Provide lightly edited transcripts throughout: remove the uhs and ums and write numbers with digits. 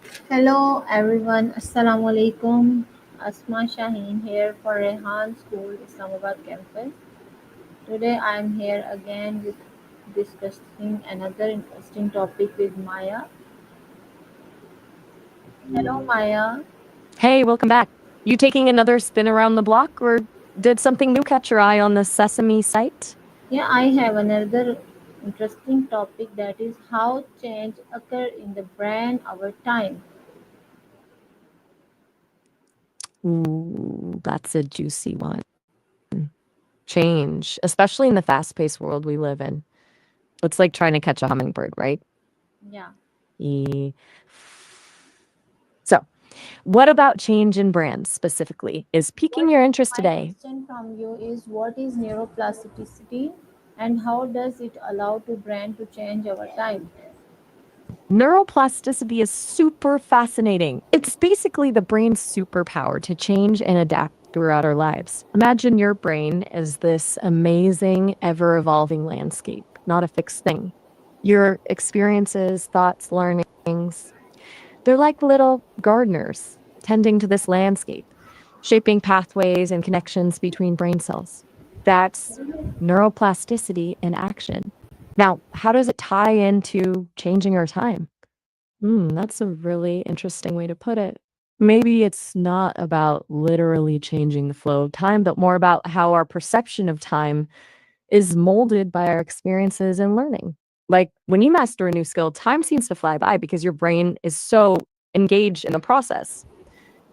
Hello everyone, Assalamu alaikum. Asma Shaheen here for Rehan School, Islamabad campus. Today I am here again with discussing another interesting topic with Maya. Hello Maya. Hey, welcome back. You taking another spin around the block, or did something new catch your eye on the Sesame site? Yeah, I have another interesting topic that is how change occur in the brain over time. Ooh, that's a juicy one. Change, especially in the fast paced world we live in. It's like trying to catch a hummingbird, right? Yeah. E- So, what about change in brands specifically is piquing What your interest my today? question from you is what is neuroplasticity and how does it allow to brain to change over time? Neuroplasticity is super fascinating. It's basically the brain's superpower to change and adapt throughout our lives. Imagine your brain as this amazing, ever evolving landscape, not a fixed thing. Your experiences, thoughts, learnings, they're like little gardeners tending to this landscape, shaping pathways and connections between brain cells. That's neuroplasticity in action. Now, how does it tie into changing our time? That's a really interesting way to put it. Maybe it's not about literally changing the flow of time, but more about how our perception of time is molded by our experiences and learning. Like when you master a new skill, time seems to fly by because your brain is so engaged in the process.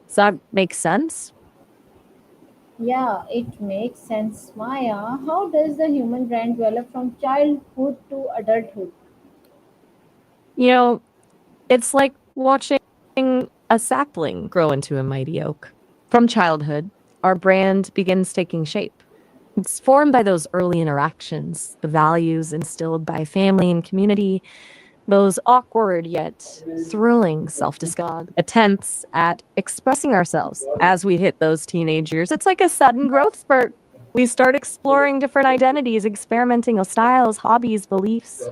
Does that make sense? Yeah, it makes sense, Maya. How does the human brain develop from childhood to adulthood? You know, it's like watching a sapling grow into a mighty oak. From childhood, our brand begins taking shape. It's formed by those early interactions, the values instilled by family and community, those awkward yet thrilling self discovery attempts at expressing ourselves as we hit those teenage years. It's like a sudden growth spurt. We start exploring different identities, experimenting with styles, hobbies, beliefs.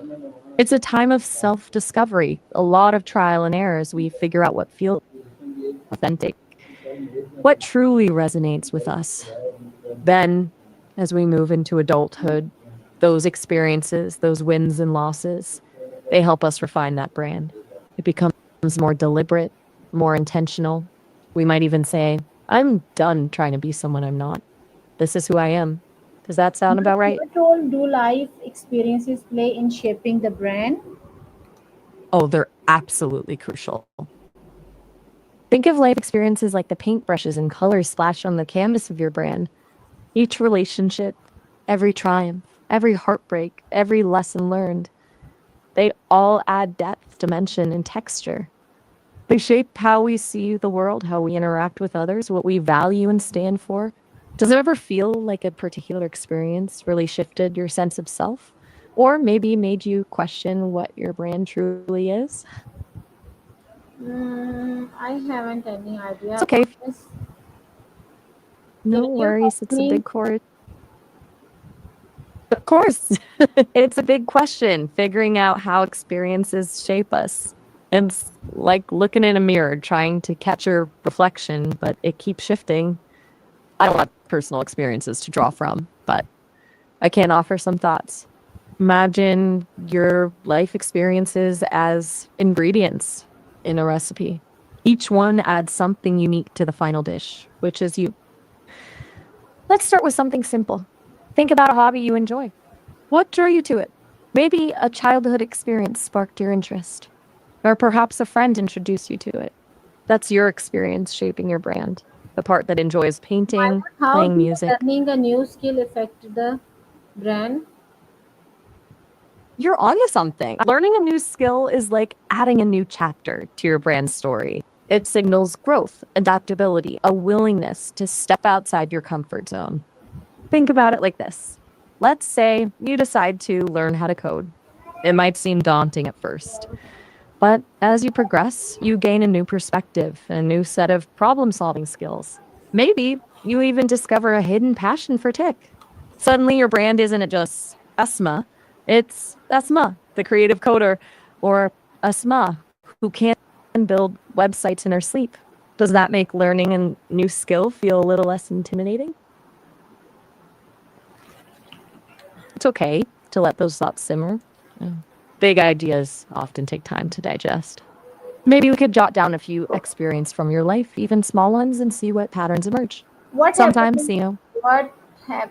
It's a time of self discovery, a lot of trial and error as we figure out what feels authentic, what truly resonates with us. Then, as we move into adulthood, those experiences, those wins and losses, they help us refine that brand. It becomes more deliberate, more intentional. We might even say, I'm done trying to be someone I'm not. This is who I am. Does that sound about right? What role do life experiences play in shaping the brain? Oh, they're absolutely crucial. Think of life experiences like the paintbrushes and colors splashed on the canvas of your brand. Each relationship, every triumph, every heartbreak, every lesson learned, they all add depth, dimension, and texture. They shape how we see the world, how we interact with others, what we value and stand for. Does it ever feel like a particular experience really shifted your sense of self? Or maybe made you question what your brand truly is? I haven't any idea It's okay. about this. Can No you help worries. It's a me? big course. Of course. It's a big question, figuring out how experiences shape us. It's like looking in a mirror, trying to catch your reflection, but it keeps shifting. I don't have personal experiences to draw from, but I can offer some thoughts. Imagine your life experiences as ingredients in a recipe. Each one adds something unique to the final dish, which is you. Let's start with something simple. Think about a hobby you enjoy. What drew you to it? Maybe a childhood experience sparked your interest, or perhaps a friend introduced you to it. That's your experience shaping your brand. The part that enjoys painting, How playing do music. learning a new skill affect the brain? You're onto something. Learning a new skill is like adding a new chapter to your brand story. It signals growth, adaptability, a willingness to step outside your comfort zone. Think about it like this. Let's say you decide to learn how to code. It might seem daunting at first, but as you progress, you gain a new perspective, a new set of problem solving skills. Maybe you even discover a hidden passion for tech. Suddenly, your brand isn't just Asma, it's Asma, the creative coder, or Asma, who can't build websites in her sleep. Does that make learning a new skill feel a little less intimidating? It's okay to let those thoughts simmer. Yeah. Big ideas often take time to digest. Maybe we could jot down a few experiences from your life, even small ones, and see what patterns emerge. What Sometimes, happened? What hap-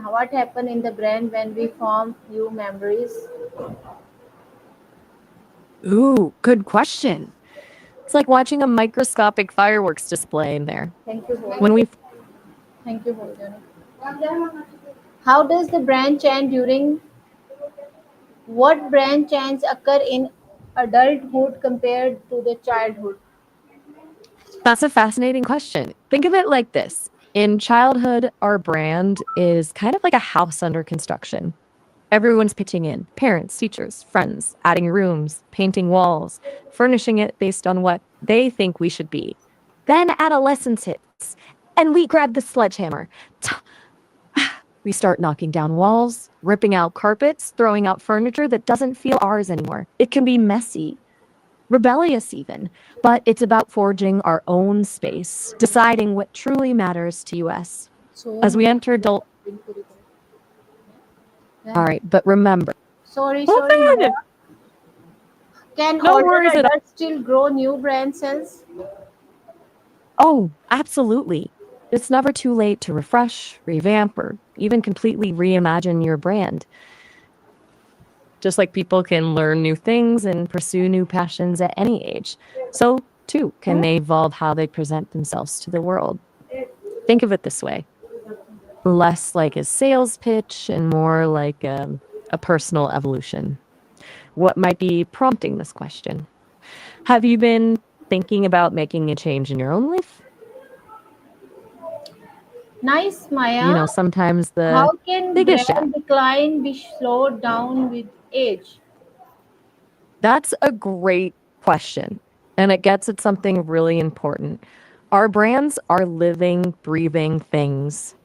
what happened in the brain when we form new memories? ooh, good question. It's like watching a microscopic fireworks display in there. Thank you, Holden. When we Thank you, Holden. How does the brain change during what brain change occur in adulthood compared to the childhood? That's a fascinating question. Think of it like this. In childhood, our brand is kind of like a house under construction. Everyone's pitching in parents, teachers, friends, adding rooms, painting walls, furnishing it based on what they think we should be. Then adolescence hits, and we grab the sledgehammer. We start knocking down walls, ripping out carpets, throwing out furniture that doesn't feel ours anymore. It can be messy, rebellious even, but it's about forging our own space, deciding what truly matters to us. So, As we enter adult, all yeah. right, but remember, Sorry, hold sorry, on, Maya. Can no older worries at all. adults still grow new brain cells? Oh, absolutely. It's never too late to refresh, revamp, or even completely reimagine your brand. Just like people can learn new things and pursue new passions at any age, so too can they evolve how they present themselves to the world. Think of it this way: less like a sales pitch and more like a personal evolution. What might be prompting this question? Have you been thinking about making a change in your own life? Nice, Maya. Sometimes the How can biggest brain decline be slowed down with age? That's a great question. And it gets at something really important. Our brands are living, breathing things,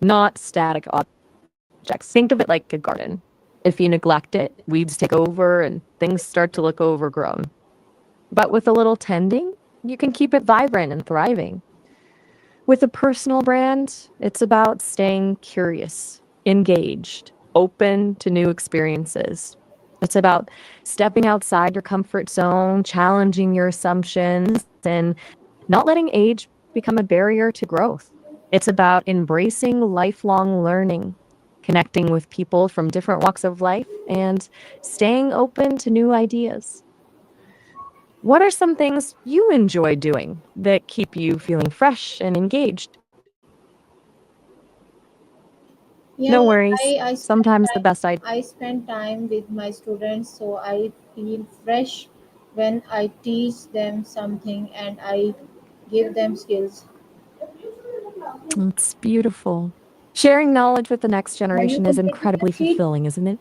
not static objects. Think of it like a garden. If you neglect it, weeds take over and things start to look overgrown. But with a little tending, you can keep it vibrant and thriving. With a personal brand, it's about staying curious, engaged, open to new experiences. It's about stepping outside your comfort zone, challenging your assumptions, and not letting age become a barrier to growth. It's about embracing lifelong learning, connecting with people from different walks of life, and staying open to new ideas. What are some things you enjoy doing that keep you feeling fresh and engaged? Yeah, No worries. I spend Sometimes the time best idea. I spend time with my students so I feel fresh when I teach them something and I give them skills. It's beautiful. Sharing knowledge with the next Are you generation is completing the incredibly sheet? fulfilling, isn't it?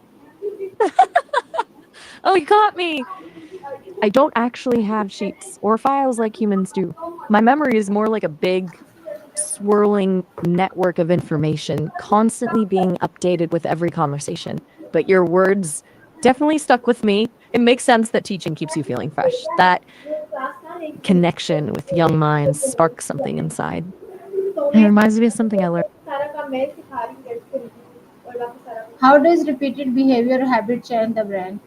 Oh, you caught me. I don't actually have sheets or files like humans do. My memory is more like a big, swirling network of information, constantly being updated with every conversation. But your words definitely stuck with me. It makes sense that teaching keeps you feeling fresh. That connection with young minds sparks something inside. It reminds me of something I learned. How does repeated behavior habit change the brand?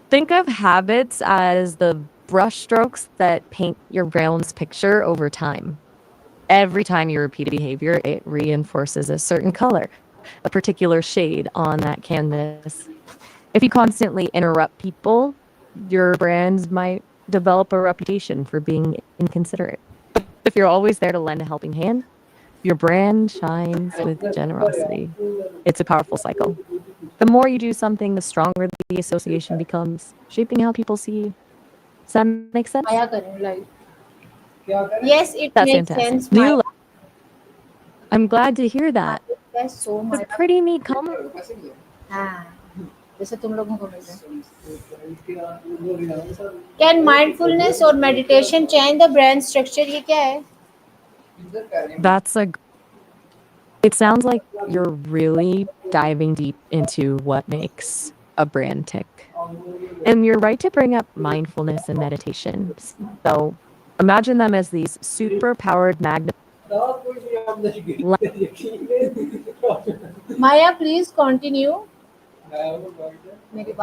Think of habits as the brushstrokes that paint your brand's picture over time. Every time you repeat a behavior, it reinforces a certain color, a particular shade on that canvas. If you constantly interrupt people, your brand might develop a reputation for being inconsiderate. But if you're always there to lend a helping hand, your brand shines with generosity. It's a powerful cycle. The more you do something, the stronger the association becomes, shaping how people see you. Does that make sense? Maya करूँ live. Yes, it That's makes fantastic. sense, Maya. I'm glad to hear Maya that. is so It's a Maya. pretty neat comment. हाँ, जैसे तुम लोगों को मिल रहा है. Can mindfulness or meditation change the brand structure? ये क्या है? That's a It sounds like you're really diving deep into what makes a brand tick. And you're right to bring up mindfulness and meditation. So imagine them as these super powered magnets. Maya, please continue.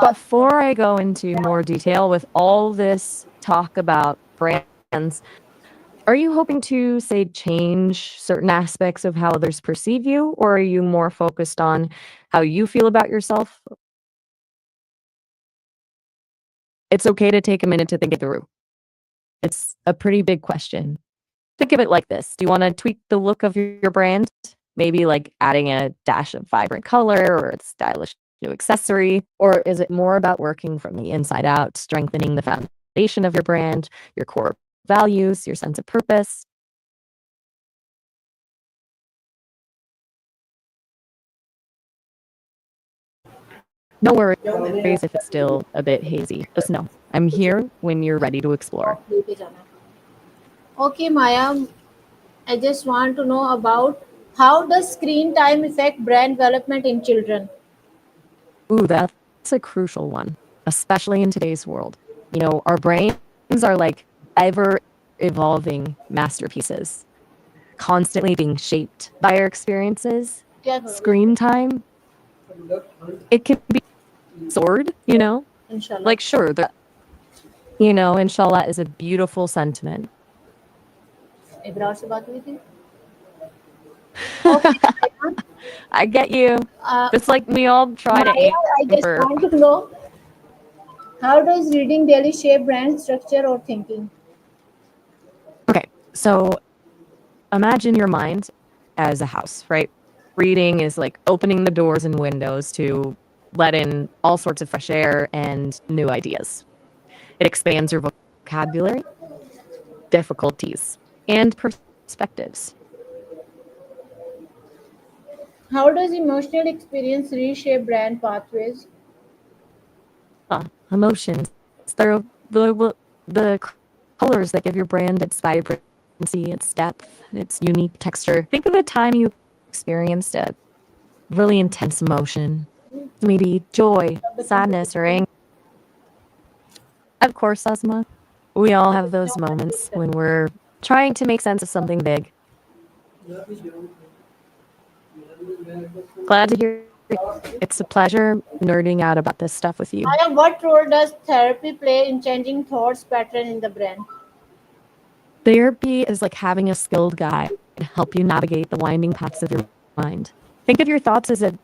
Before I go into more detail with all this talk about brands, are you hoping to, say, change certain aspects of how others perceive you, or are you more focused on how you feel about yourself? It's okay to take a minute to think it through. It's a pretty big question. Think of it like this. Do you want to tweak the look of your brand? Maybe like adding a dash of vibrant color or a stylish new accessory? Or is it more about working from the inside out, strengthening the foundation of your brand, your core values, your sense of purpose? No worries if it's still a bit hazy. Just know I'm here when you're ready to explore. Okay, Maya, I just want to know about how does screen time affect brand development in children? Ooh, that's a crucial one, especially in today's world. Our brains are like ever evolving masterpieces, constantly being shaped by our experiences. Screen time, it can be sword, Inshallah. like sure, inshallah is a beautiful sentiment. Ibrar से बात हुई थी? Okay, Maya. I get you. Uh, It's like we all try to Maya, aim I just for. want to know how does reading daily shape brand structure or thinking? Okay, so imagine your mind as a house, right? Reading is like opening the doors and windows to let in all sorts of fresh air and new ideas. It expands your vocabulary, difficulties, and perspectives. How does emotional experience reshape brand pathways? Emotions, they're the colors that give your brand its vibrancy, its depth, its unique texture. Think of a time you experienced a really intense emotion, maybe joy, sadness, or anger. Of course, Asma, we all have those moments when we're trying to make sense of something big. Glad to hear it. It's a pleasure nerding out about this stuff with you. Maya, what role does therapy play in changing thoughts pattern in the brand? Therapy is like having a skilled guide to help you navigate the winding paths of your mind. Think of your thoughts as a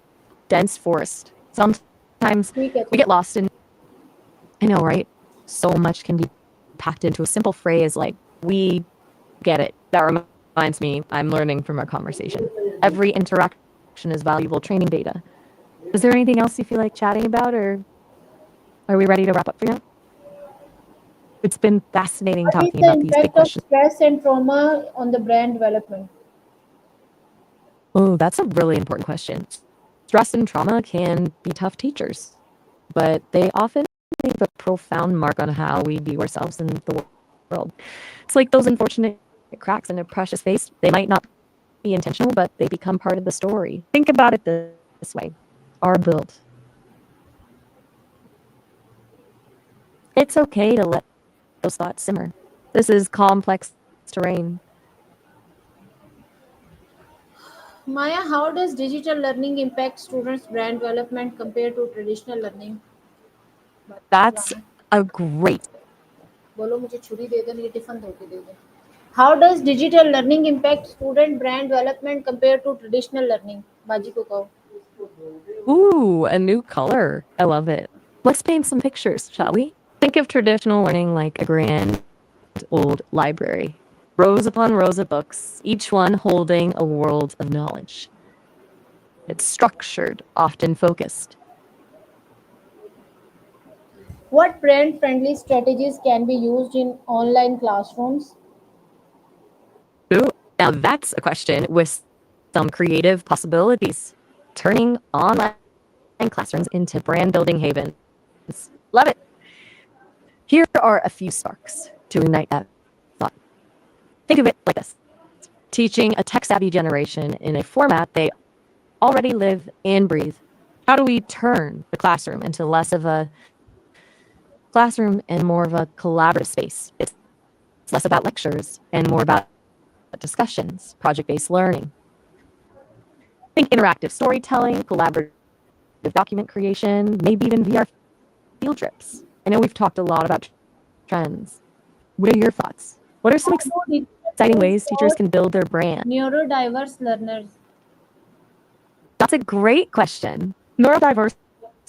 dense forest. Sometimes ठीक है we ठीक get lost in, I know, right? So much can be packed into a simple phrase like, we get it. That reminds me, I'm learning from our conversation. Every interaction is valuable training data. Is there anything else you feel like chatting about, or are we ready to wrap up for now? It's been fascinating What is talking the about these big impact of questions. stress and trauma on the brand development? Oh, that's a really important question. Stress and trauma can be tough teachers, but they often leave a profound mark on how we view ourselves and the world. It's like those unfortunate cracks in a precious vase. They might not be intentional, but they become part of the story. Think about it this way. Our build. It's okay to let those thoughts simmer. This is complex terrain. Maya, how does digital learning impact students' brand development compared to traditional learning? That's a great. बोलो मुझे छुरी दे दे नहीं tiffin धो के दे दे. How does digital learning impact student brand development compared to traditional learning? बाजी को कहो. Ooh, a new color. I love it. Let's paint some pictures, shall we? Think of traditional learning like a grand old library. Rows upon rows of books, each one holding a world of knowledge. It's structured, often focused. What brand friendly strategies can be used in online classrooms? Ooh, now that's a question with some creative possibilities. Turning online classrooms into brand building havens. Love it. Here are a few sparks to ignite that thought. Think of it like this: teaching a tech savvy generation in a format they already live and breathe. How do we turn the classroom into less of a classroom and more of a collaborative space. It's less about lectures and more about discussions, project-based learning. Think interactive storytelling, collaborative document creation, maybe even VR field trips. I know we've talked a lot about trends. What are your thoughts? What are some How do exciting digital ways teachers tools can build their support brand? neurodiverse learners? That's a great question. Neurodiverse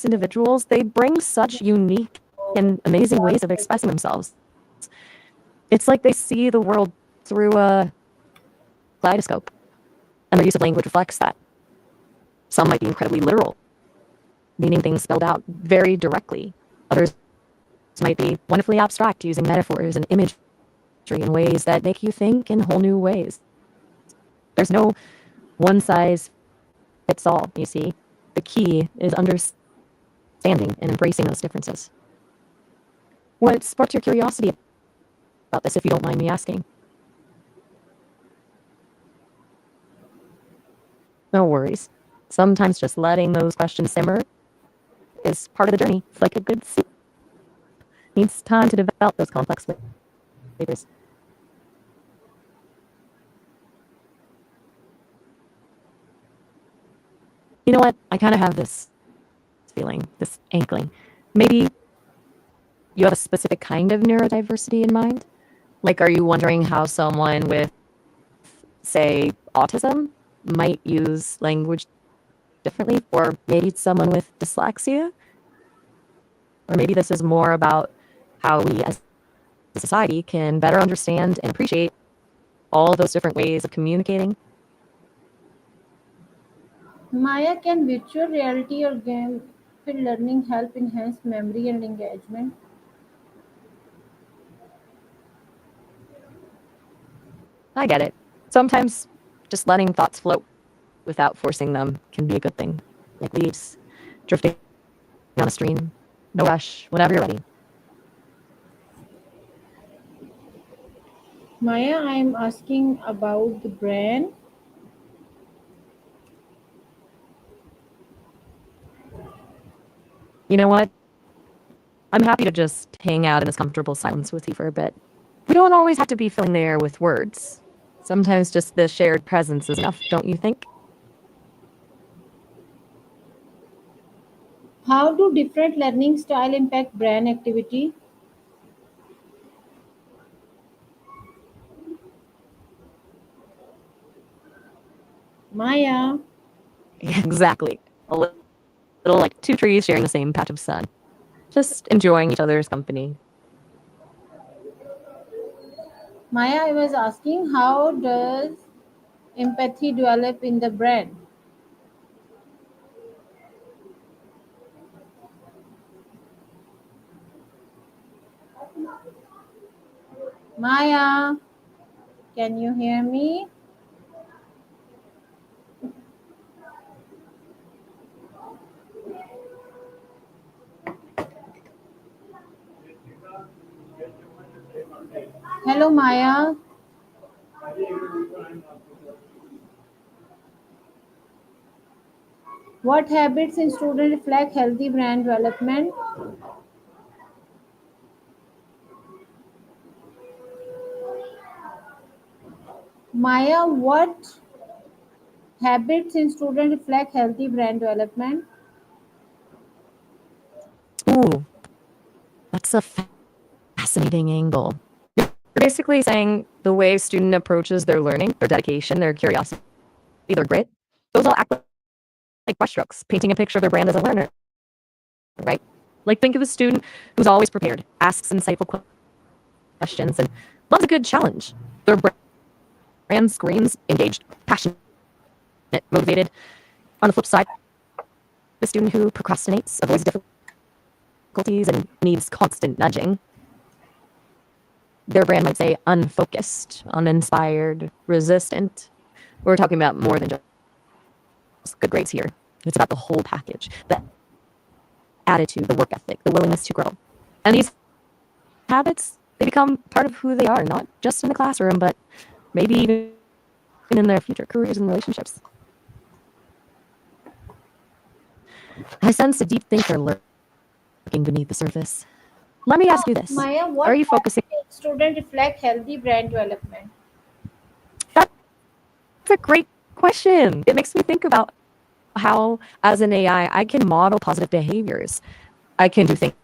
individuals, they bring such unique and amazing ways of expressing themselves. It's like they see the world through a kaleidoscope, and their use of language reflects that. Some might be incredibly literal, meaning things spelled out very directly. Others might be wonderfully abstract, using metaphors and imagery in ways that make you think in whole new ways. There's no one size fits all, you see. The key is understanding and embracing those differences. What sparked your curiosity about this, if you don't mind me asking? No worries. Sometimes just letting those questions simmer is part of the journey. It's like a good soup. Needs time to develop those complex flavors. You know what? I kind of have this feeling, this inkling. Maybe you have a specific kind of neurodiversity in mind? Like, are you wondering how someone with, say, autism might use language differently? Or maybe someone with dyslexia? Or maybe this is more about how we as a society can better understand and appreciate all those different ways of communicating? Maya, can virtual reality or game field learning help enhance memory and engagement? I get it. Sometimes just letting thoughts float without forcing them can be a good thing. Like leaves drifting on a stream. No rush, whenever you're ready. Maya, I'm asking about the brain. You know what? I'm happy to just hang out in this comfortable silence with you for a bit. We don't always have to be filling the air with words. Sometimes just the shared presence is enough, don't you think? How do different learning style impact brain activity? Maya, Exactly. A little like two trees sharing the same patch of sun. Just enjoying each other's company. Maya, I was asking how does empathy develop in the brain? Maya, can you hear me? Hello, Maya. What habits in students reflect healthy brain development? Maya, what habits in students reflect healthy brain development? Ooh, that's a fascinating angle. You're basically saying the way a student approaches their learning, their dedication, their curiosity, their grit, those all act like brushstrokes, painting a picture of their brand as a learner, right? Like think of a student who's always prepared, asks insightful questions, and loves a good challenge. Their brand screams engaged, passionate, motivated. On the flip side, the student who procrastinates, avoids difficulties, and needs constant nudging, their brand might say unfocused, uninspired, resistant. We're talking about more than just good grades here. It's about the whole package, the attitude, the work ethic, the willingness to grow. And these habits, they become part of who they are, not just in the classroom, but maybe even in their future careers and relationships. I sense a deep thinker lurking beneath the surface. Let me ask you this. Maya, Are what you focusing? helps students reflect healthy brand development? That's a great question. It makes me think about how, as an AI, I can model positive behaviors. I can do things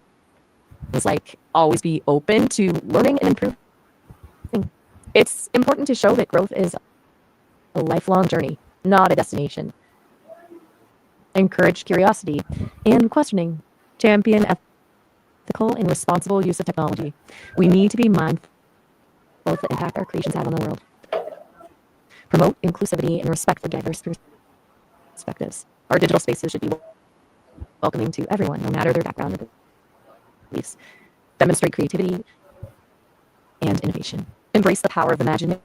like always be open to learning and improving. It's important to show that growth is a lifelong journey, not a destination. Encourage curiosity and questioning. Champion ethical and responsible use of technology. We need to be mindful of the impact our creations have on the world. Promote inclusivity and respect for diverse perspectives. Our digital spaces should be welcoming to everyone, no matter their background or beliefs. Demonstrate creativity and innovation. Embrace the power of imagination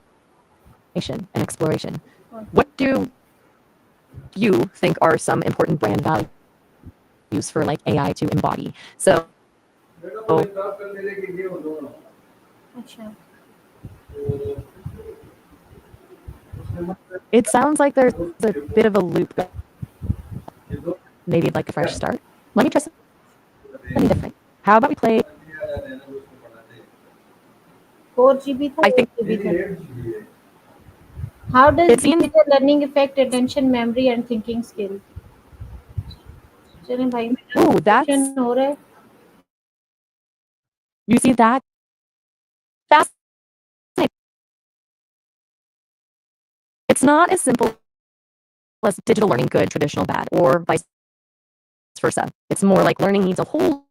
and exploration. What do you think are some important brand values for like AI to embody? So Acha. it sounds like there's a bit of a loop. Maybe you'd like a fresh start. Let me try something different. How about we play? 4 GB था, I think 8 GB था. How does it seems digital learning affect attention, memory, and thinking skills? चलें भाई, मेरा ooh, discussion that's हो रहा है. you see that fascinating. It's not as simple as digital learning good, traditional bad, or vice versa. It's more like learning needs a whole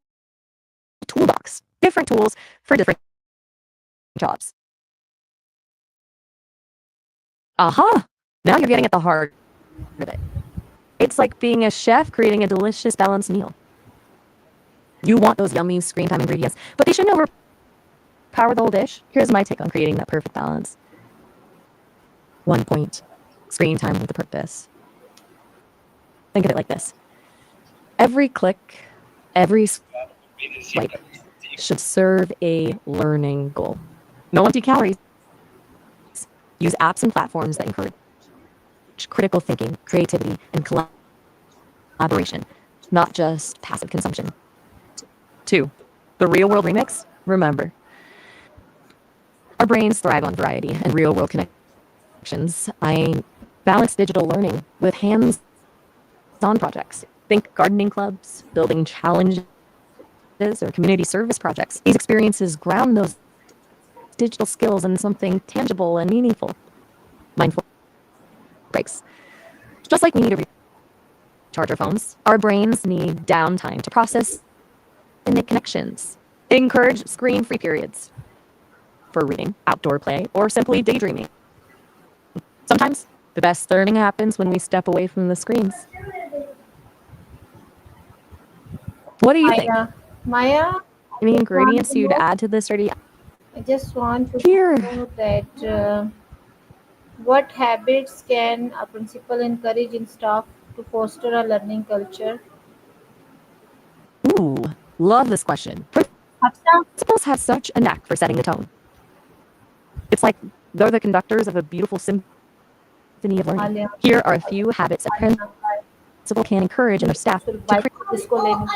toolbox, different tools for different jobs. Aha! Now you're getting at the heart of it. It's like being a chef creating a delicious, balanced meal. You want those yummy screen time ingredients, but they shouldn't overpower the whole dish. Here's my take on creating that perfect balance. 1 point, screen time with a purpose. Think of it like this. Every click, every swipe should serve a learning goal. No empty calories. Use apps and platforms that encourage critical thinking, creativity, and collaboration, not just passive consumption. 2. The real world remix. Remember, our brains thrive on variety and real world connections. I balance digital learning with hands on projects. Think gardening clubs, building challenges, or community service projects. These experiences ground those digital skills in something tangible and meaningful. Mindful breaks. Just like we need to recharge our phones, our brains need downtime to process and make connections. Encourage screen free periods for reading, outdoor play, or simply daydreaming. Sometimes the best learning happens when we step away from the screens. What do you think? Maya, I Any just want ingredients to you'd know. add to this, or do you I just want to here? know that what habits can a principal encourage in staff to foster a learning culture? Ooh, love this question. Hafsa, Principals have such a knack for setting the tone. It's like they're the conductors of a beautiful symphony of learning. Alia, Here are a few habits that principal can encourage in their staff to create. इसको लेने.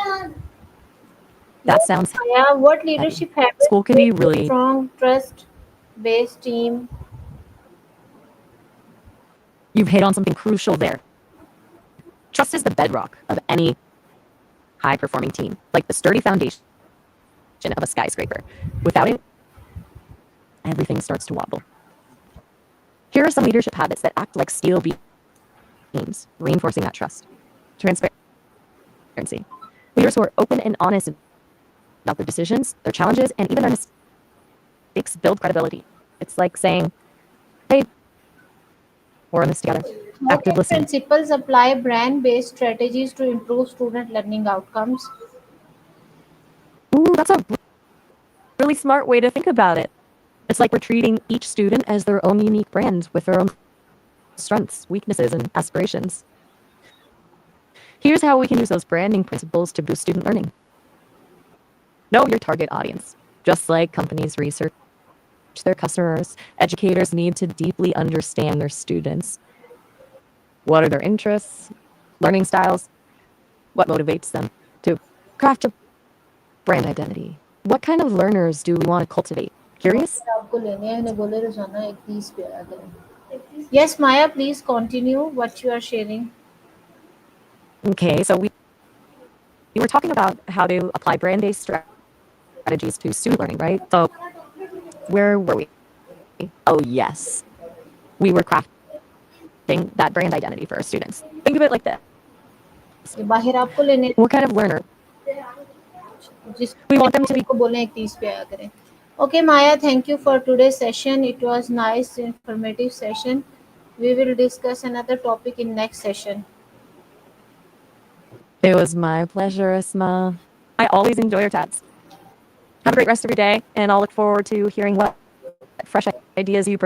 That Yes, sounds Maya, what heavy. leadership habits School can make be a really. strong trust-based team? You've hit on something crucial there. Trust is the bedrock of any high performing team, like the sturdy foundation of a skyscraper. Without it, everything starts to wobble. Here are some leadership habits that act like steel beams, reinforcing that trust. Transparency. Leaders who are open and honest about their decisions, their challenges, and even their mistakes build credibility. It's like saying, hey, we're in this together. How Active can listening. principals apply brand-based strategies to improve student learning outcomes? Ooh, that's a really smart way to think about it. It's like we're treating each student as their own unique brand with their own strengths, weaknesses, and aspirations. Here's how we can use those branding principles to boost student learning. Know your target audience. Just like companies research their customers, educators need to deeply understand their students. What are their interests, learning styles, what motivates them to craft a brand identity. What kind of learners do we want to cultivate? Curious? फिर आपको लेने हैं इन्हें बोले रोजाना एक 30 पे आया करें. Yes, Maya, please continue what you are sharing. Okay, so we were talking about how to apply brand-based strategies to student learning, right? So where were we? Oh, yes. We were crafting that brand identity for our students. Think of it like this. ये बाहर आपको लेने What kind of learner जिसको we want लेने them हैं to be? उनको बोले एक 30 पे आया करें. Okay, Maya, thank you for today's session. It was nice, informative session. We will discuss another topic in next session. It was my pleasure, Isma. I always enjoy your chats. Have a great rest of your day, and I'll look forward to hearing what fresh ideas you bring